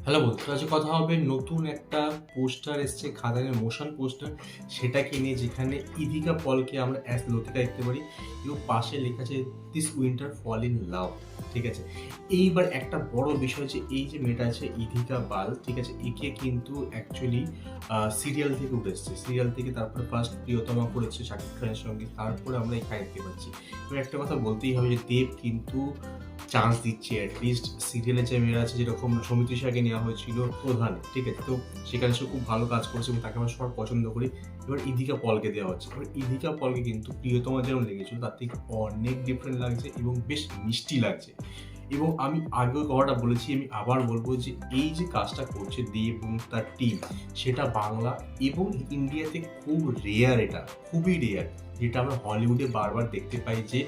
Hello বন্ধুরা, আজ কথা হবে নতুন একটা পোস্টার এসছে খাদানের মোশন পোস্টার, সেটাকে নিয়ে, যেখানে ইদিকা পলকে আমরা অ্যাজ লতিকা দেখতে পারি এবং পাশে লেখা আছে this winter fall in love. ঠিক আছে, এইবার একটা বড় বিষয় যে এই যে মেয়েটা আছে ইদিকা বাল, ঠিক আছে, একে কিন্তু অ্যাকচুয়ালি সিরিয়াল থেকে উঠে এসছে, সিরিয়াল থেকে তারপরে ফার্স্ট প্রিয়তমা করেছে শাকিব খানের সঙ্গে, তারপরে আমরা এখানে দেখতে পাচ্ছি। এবার একটা কথা বলতেই হবে যে দেব কিন্তু চান্স দিচ্ছে অ্যাটলিস্ট। সিরিয়ালে যে মেয়েরা আছে, যেরকম সমিতিশাকে নেওয়া হয়েছিল প্রধান, ঠিক আছে, তো সেখানে সে খুব ভালো কাজ করেছে এবং তাকে আমরা সবার পছন্দ করি। এবার ইদিকা পলকে দেওয়া হচ্ছে, এবার ইদিকা পলকে কিন্তু প্রিয়তমা যেমন লেগেছিল তার থেকে অনেক ডিফারেন্ট লাগছে এবং বেশ মিষ্টি লাগছে। এবং আমি আগেও কথাটা বলেছি, আমি আবার বলবো যে এই যে কাজটা করছে দেব এবং তার টিম, সেটা বাংলা এবং ইন্ডিয়াতে খুব রেয়ার, এটা খুবই রেয়ার, যেটা আমরা হলিউডে বারবার দেখতে পাই যে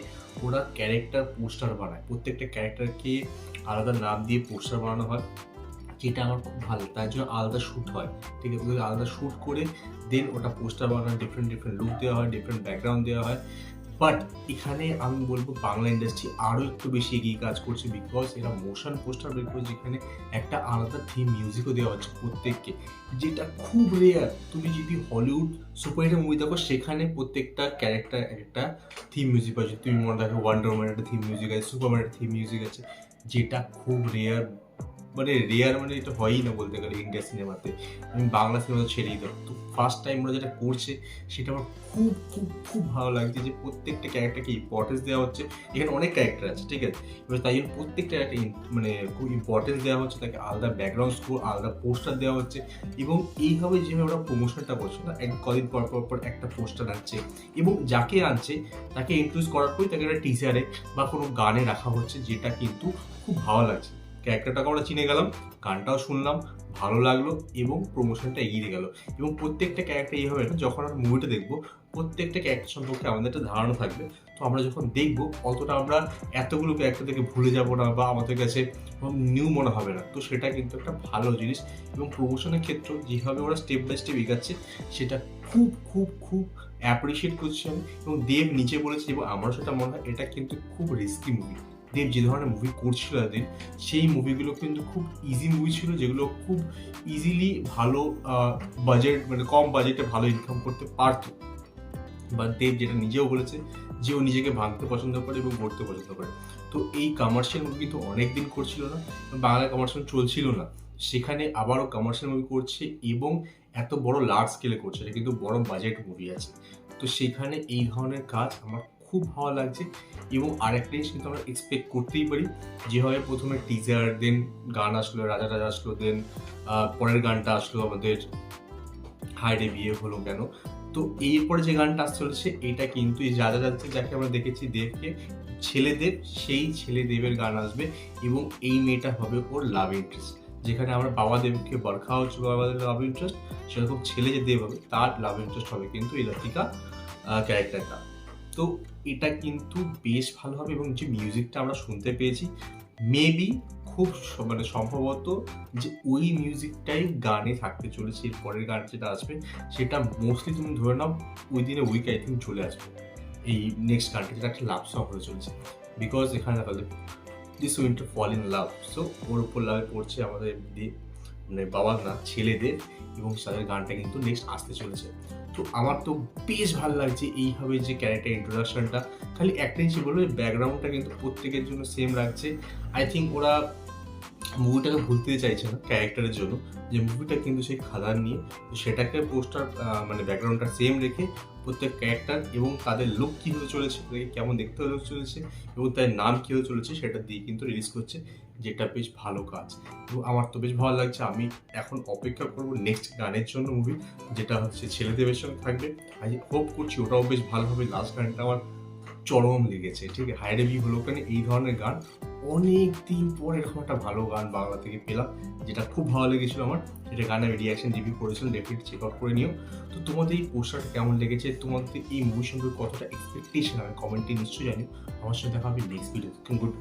ওরা ক্যারেক্টার পোস্টার বানায়, প্রত্যেকটা ক্যারেক্টারকে আলাদা নাম দিয়ে পোস্টার বানানো হয়, যেটা আমার খুব ভালো, তার জন্য আলাদা শ্যুট হয়। ঠিক আছে, আলাদা শ্যুট করে দেন ওটা পোস্টার বানানো, ডিফারেন্ট ডিফারেন্ট লুক দেওয়া হয়, ডিফারেন্ট ব্যাকগ্রাউন্ড দেওয়া হয়। বাট এখানে আমি বলবো বাংলা ইন্ডাস্ট্রি আরও একটু বেশি এগিয়ে কাজ করছে, বিকজ এরা মোশন পোস্টার বের করে, যেখানে একটা আলাদা থিম মিউজিকও দেওয়া হচ্ছে প্রত্যেককে, যেটা খুব রেয়ার। তুমি যদি হলিউড সুপারহিরো মুভি দেখো, সেখানে প্রত্যেকটা ক্যারেক্টার একটা থিম মিউজিক আছে। তুমি মনে রাখো ওয়ান্ডার ওম্যানের একটা থিম মিউজিক আছে, সুপারম্যানের থিম মিউজিক আছে, যেটা খুব রেয়ার। মানে রেয়ার মানে এটা হয়ই না বলতে গেলে ইন্ডিয়া সিনেমাতে। আমি বাংলা সিনেমা ছেড়েই দাও, তো ফার্স্ট টাইম ওরা যেটা করছে সেটা আমার খুব খুব খুব ভালো লাগছে, যে প্রত্যেকটা ক্যারেক্টারকে ইম্পর্টেন্স দেওয়া হচ্ছে। এখানে অনেক ক্যারেক্টার আছে, ঠিক আছে, এবার তাই জন্য প্রত্যেকটা একটা মানে খুব ইম্পর্টেন্স দেওয়া হচ্ছে, তাকে আলাদা ব্যাকগ্রাউন্ড স্কোর, আলাদা পোস্টার দেওয়া হচ্ছে। এবং এইভাবে যেভাবে ওরা প্রমোশনটা করছে না, কদিন পর পর পর একটা পোস্টার আনছে, এবং যাকে আনছে তাকে ইন্ট্রোডিউস করার পরই তাকে একটা টিজারে বা কোনো গানে রাখা হচ্ছে, যেটা কিন্তু খুব ভালো লাগছে। ক্যারেক্টারটাকে আমরা চিনে গেলাম, গানটাও শুনলাম, ভালো লাগলো, এবং প্রমোশনটা এগিয়ে গেল। এবং প্রত্যেকটা ক্যারেক্টার এইভাবে না, যখন আমরা মুভিটা দেখবো প্রত্যেকটা ক্যারেক্টার সম্পর্কে আমাদের একটা ধারণা থাকবে। তো আমরা যখন দেখবো অতটা আমরা এতগুলো ক্যারেক্টার থেকে ভুলে যাব না, বা আমাদের কাছে নিউ মনে হবে না। তো সেটা কিন্তু একটা ভালো জিনিস। এবং প্রমোশনের ক্ষেত্রে যেভাবে ওরা স্টেপ বাই স্টেপ এগাচ্ছে, সেটা খুব খুব খুব অ্যাপ্রিসিয়েট করছি আমি। এবং দেব নিজে বলেছে, এবং আমারও সেটা মনে হয়, এটা কিন্তু খুব রিস্কি মুভি। দেব যে ধরনের মুভি করছিল এতদিন, সেই মুভিগুলো কিন্তু খুব ইজি মুভি ছিল, যেগুলো খুব ইজিলি ভালো বাজেট, মানে কম বাজেটে ভালো ইনকাম করতে পারতো। বা দেব যেটা নিজেও বলেছে যে ও নিজেকে ভাঙতে পছন্দ করে এবং গড়তে পছন্দ করে। তো এই কমার্শিয়াল মুভি কিন্তু অনেকদিন করছিল না, বাংলা কমার্শিয়াল চলছিল না, সেখানে আবারও কমার্শিয়াল মুভি করছে, এবং এত বড় লার্জ স্কেলে করছে, এটা কিন্তু বড় বাজেট মুভি আছে। তো সেখানে এই ধরনের কাজ আমার খুব ভালো লাগছে। এবং আরেকটা জিনিস কিন্তু আমরা এক্সপেক্ট করতেই পারি, যেভাবে প্রথমে টিজার, দেন গান আসলো, রাজা রাজা আসলো, দেন পরের গানটা আসলো আমাদের হায়রে বিয়ে হলো কেন। তো এরপরে যে গানটা আসতে চলেছে, এটা কিন্তু এই রাজা যাচ্ছে, যাকে আমরা দেখেছি দেবকে, ছেলে দেব, সেই ছেলে দেবের গান আসবে, এবং এই মেয়েটা হবে ওর লাভ ইন্টারেস্ট। যেখানে আমরা বাবা দেবকে বরখা হচ্ছে বাবাদের লাভ ইন্টারেস্ট, সেরকম ছেলে যে দেব হবে তার লাভ ইন্টারেস্ট হবে কিন্তু এই লতিকা ক্যারেক্টারটা। তো এটা কিন্তু বেশ ভালো হবে। এবং যে মিউজিকটা আমরা শুনতে পেয়েছি, মেবি খুব মানে সম্ভবত যে ওই মিউজিকটাই গানে থাকতে চলেছে, এর পরের গান যেটা আসবে সেটা মোস্টলি তুমি ধরে নাও within a week I think চলে আসবে এই নেক্সট গানটা, যেটা একটা লাভ সং হয়ে চলছে। বিকজ এখানে দেখা যাবে this winter fall in love, so ওর উপর লাভে পড়ছে আমাদের মানে বাবার না ছেলেদের, এবং তাদের গানটা কিন্তু নেক্সট আসতে চলেছে। তো আমার তো বেশ ভালো লাগছে এইভাবে যে ক্যারেক্টার ইন্ট্রোডাকশনটা। খালি একটা জিনিস বলবো, ব্যাকগ্রাউন্ডটা কিন্তু প্রত্যেকের জন্য সেম রাখছে। আই থিঙ্ক ওরা মুভিটাকে ভুলতে চাইছে না ক্যারেক্টারের জন্য, যে মুভিটা কিন্তু সেই খাদান নিয়ে, তো সেটাকে পোস্টার মানে ব্যাকগ্রাউন্ডটা সেম রেখে প্রত্যেক ক্যারেক্টার এবং তাদের লুক কী হতে চলেছে, তাদেরকে কেমন দেখতে হতে চলেছে, এবং তার নাম কী হতে চলেছে, সেটা দিয়ে কিন্তু রিলিজ করছে, যেটা বেশ ভালো কাজ। এবং আমার তো বেশ ভালো লাগছে। আমি এখন অপেক্ষা করবো নেক্সট গানের জন্য মুভি, যেটা হচ্ছে ছেলেদেবের সঙ্গে থাকবে। আমি হোপ করছি ওটাও বেশ ভালো হবে। লাস্ট গানটা আমার চরম লেগেছে, ঠিক আছে, হায়রে বিয়ে হলো কেন, এই ধরনের গান অনেক দিন পর এরকম একটা ভালো গান বাংলা থেকে পেলাম, যেটা খুব ভালো লেগেছিল আমার। এটা গানে আমি রিয়াকশন রিভিউ করেছিলাম, ডেফিনেটলি চেক আউট করে নিও। তো তোমাদের এই পোস্টারটা কেমন লেগেছে, তোমাদের এই মুভির সম্পর্কে কতটা এক্সপেকটেশন, আমি কমেন্টে নিশ্চয়ই জানিও। আমার সাথে দেখা হবে নেক্সট ভিডিও। গুড।